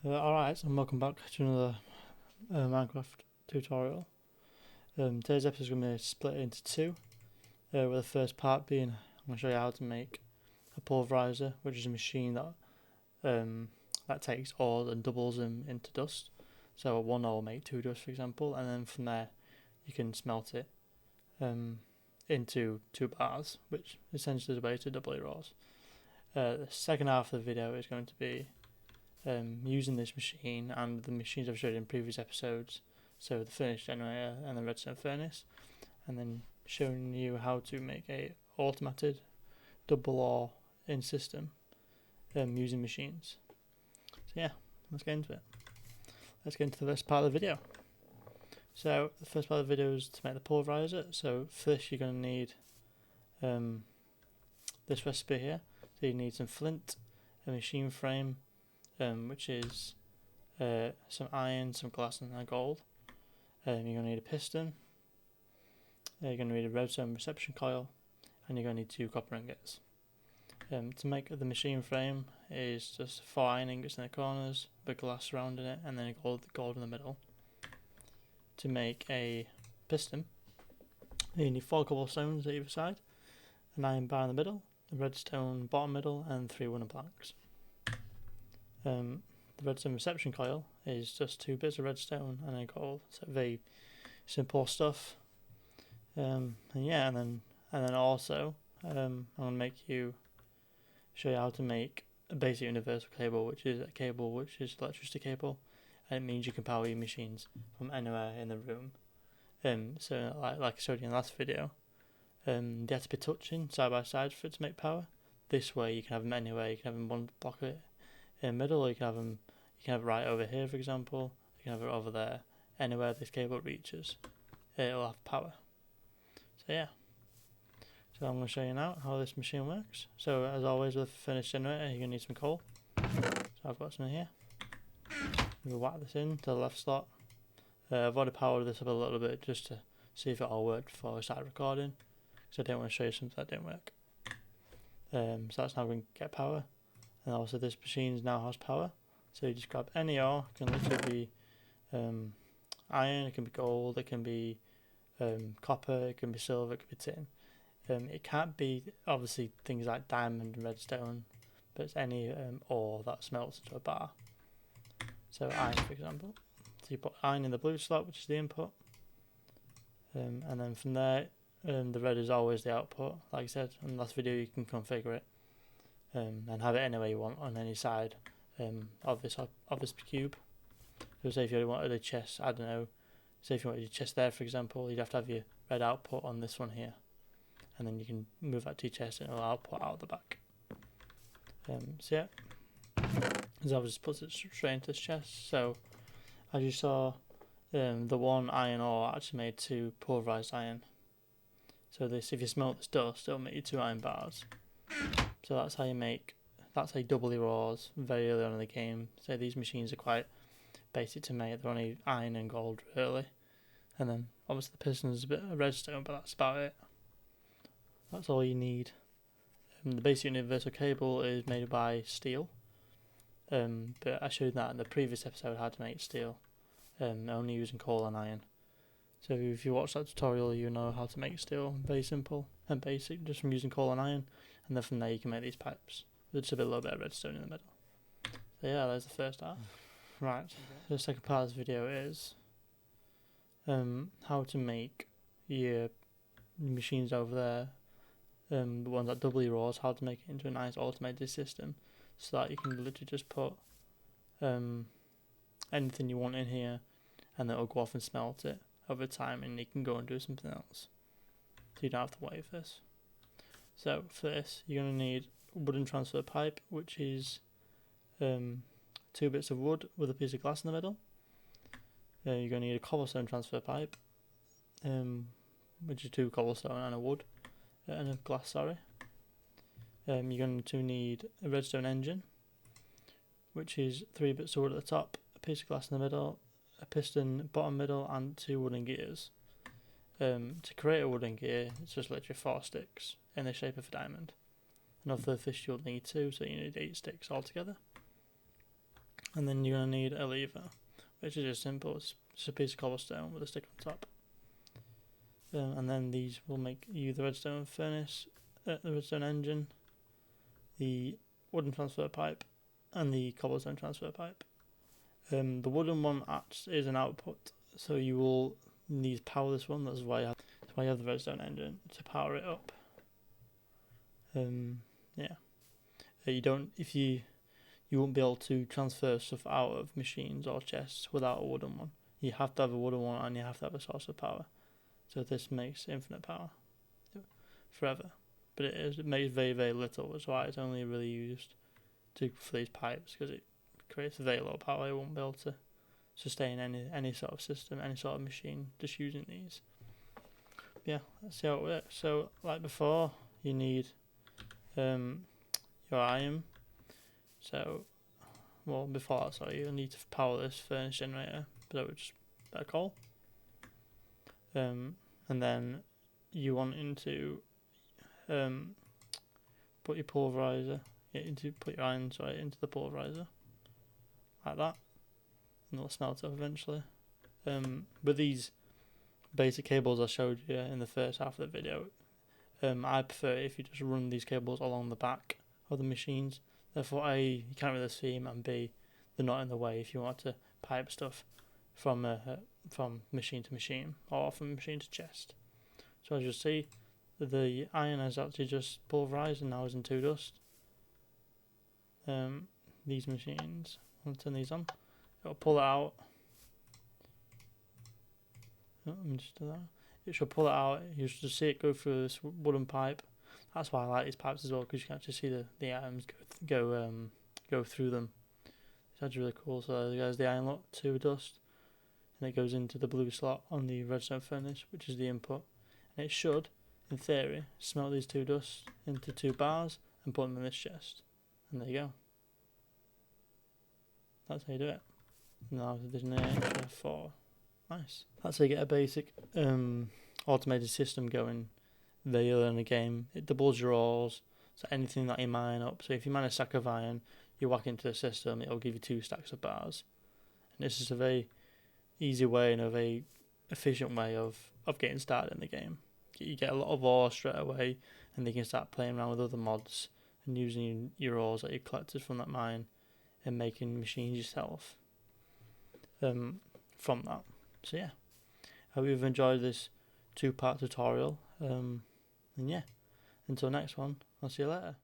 Alright, and welcome back to another Minecraft tutorial. Today's episode is going to be split into two, with the first part being I'm going to show you how to make a pulverizer, which is a machine that takes ores and doubles them into dust. So one ore will make two dust, for example, and then from there you can smelt it into 2 bars, which essentially is a way to double your ores. The second half of the video is going to be using this machine and the machines I've showed in previous episodes, so the furnace generator and the redstone furnace, and then showing you how to make a automated double ore in system using machines. So yeah, let's get into it. Let's get into the first part of the video. So the first part of the video is to make the pulverizer. So first you're going to need this recipe here. So you need some flint, a machine frame, which is some iron, some glass and a gold. You're going to need a piston, you're going to need a redstone reception coil, and you're going to need 2 copper ingots. To make the machine frame is just 4 iron ingots in the corners with glass surrounding it, and then a gold in the middle. To make a piston, you need 4 cobblestones at either side, an iron bar in the middle, a redstone bottom middle, and 3 wooden planks. The redstone reception coil is just 2 bits of redstone and a gold, so very simple stuff. And then also I'm gonna show you how to make a basic universal cable, which is electricity cable, and it means you can power your machines from anywhere in the room. So like I showed you in the last video, they have to be touching side by side for it to make power. This way you can have them anywhere. You can have them one block in the middle, or you can have it right over here, for example. You can have it over there. Anywhere this cable reaches, it'll have power. So yeah. So I'm going to show you now how this machine works. So as always with a furnace generator, you're going to need some coal. So I've got some in here. We'll whack this in to the left slot. I've already powered this up a little bit just to see if it all worked before I started recording, because I didn't want to show you something that didn't work. So that's now going to get power. And also this machine now has power, so you just grab any ore. It can literally be iron, it can be gold, it can be copper, it can be silver, it can be tin. It can't be obviously things like diamond and redstone, but it's any ore that smelts into a bar. So iron, for example. So you put iron in the blue slot, which is the input, and then from there the red is always the output. Like I said in the last video, you can configure it and have it any way you want on any side of this cube. So say if you wanted a chest, I don't know, say if you wanted your chest there, for example, you'd have to have your red output on this one here, and then you can move that to your chest and it'll output out the back. So yeah, this obviously puts it straight into this chest. So as you saw, the one iron ore actually made 2 pulverized iron. So this, if you smelt this dust, it'll make you 2 iron bars. So that's how you double your ores very early on in the game. So these machines are quite basic to make. They're only iron and gold really, and then obviously the piston is a bit of redstone, but that's about it. That's all you need. The basic universal cable is made by steel, but I showed that in the previous episode how to make steel, only using coal and iron. So if you watch that tutorial, you know how to make steel. Very simple and basic, just from using coal and iron, and then from there you can make these pipes with just a little bit of redstone in the middle. So yeah, there's the first half. Right, so the second part of this video is how to make your machines over there, the ones that double your ores, how to make it into a nice automated system, so that you can literally just put anything you want in here, and then it'll go off and smelt it over time, and you can go and do something else, so you don't have to wait for this. So for this, you're going to need a wooden transfer pipe, which is 2 bits of wood with a piece of glass in the middle. You're going to need a cobblestone transfer pipe, which is 2 cobblestone and a wood and a glass. Sorry. You're going to need a redstone engine, which is 3 bits of wood at the top, a piece of glass in the middle, a piston bottom middle, and 2 wooden gears. To create a wooden gear, it's just literally 4 sticks in the shape of a diamond. And of the fish you'll need 2, so you need 8 sticks altogether. And then you're going to need a lever, which is just simple. It's just a piece of cobblestone with a stick on top. And then these will make you the redstone furnace, the redstone engine, the wooden transfer pipe, and the cobblestone transfer pipe. The wooden one acts as an output, so you will need to power this one. That's why you have the redstone engine, to power it up. Yeah. You won't be able to transfer stuff out of machines or chests without a wooden one. You have to have a wooden one, and you have to have a source of power. So this makes infinite power forever. But it makes very, very little. That's why it's only really used for these pipes, because it creates very low power. It won't be able to sustain any sort of system, any sort of machine just using these. Yeah, let's see how it works. So, like before, you need your iron. So, well, before that, sorry, you'll need to power this furnace generator, but which is better coal. And then you want to put your pulverizer put your iron into the pulverizer like that, and it'll smelt up eventually. But these basic cables I showed you in the first half of the video, I prefer if you just run these cables along the back of the machines. Therefore, A, you can't really see them, and B, they're not in the way if you want to pipe stuff from machine to machine or from machine to chest. So as you see, the iron is actually just pulverized and now is in 2 dust. These machines, I'll turn these on, it'll pull it out. Let me just do that. It should pull it out. You should just see it go through this wooden pipe. That's why I like these pipes as well, because you can actually see the atoms go through them. It's actually really cool. So there's the iron lot, 2 dust, and it goes into the blue slot on the redstone furnace, which is the input. And it should, in theory, smelt these 2 dust into 2 bars and put them in this chest. And there you go. That's how you do it. Now there's an extra 4. Nice. That's how you get a basic automated system going very early in the game. It doubles your ores, so anything that you mine up. So if you mine a stack of iron, you whack into the system, it'll give you 2 stacks of bars. And this is a very easy way and a very efficient way of getting started in the game. You get a lot of ore straight away, and you can start playing around with other mods and using your ores that you collected from that mine and making machines yourself from that. So yeah, I hope you've enjoyed this 2-part tutorial. And yeah, until next one, I'll see you later.